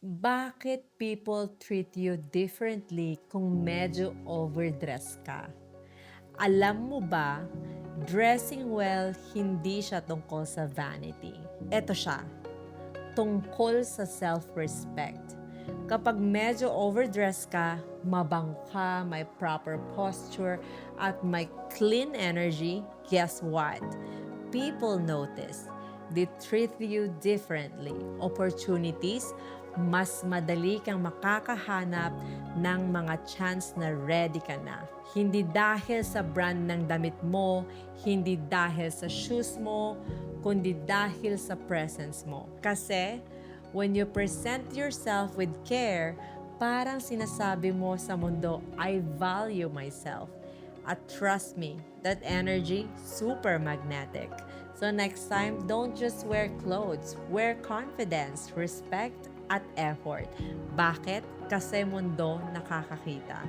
Bakit people treat you differently kung medyo overdress ka? Alam mo ba, dressing well hindi siya tungkol sa vanity. Ito siya, tungkol sa self-respect. Kapag medyo overdress ka, mabango ka, may proper posture, at may clean energy, guess what? People notice. They treat you differently. Opportunities, mas madali kang makakahanap ng mga chance na ready ka na. Hindi dahil sa brand ng damit mo, hindi dahil sa shoes mo, kundi dahil sa presence mo. Kasi, when you present yourself with care, parang sinasabi mo sa mundo, I value myself. At trust me, that energy, super magnetic. So next time, don't just wear clothes. Wear confidence, respect, at effort. Bakit? Kasi mundo nakakakita.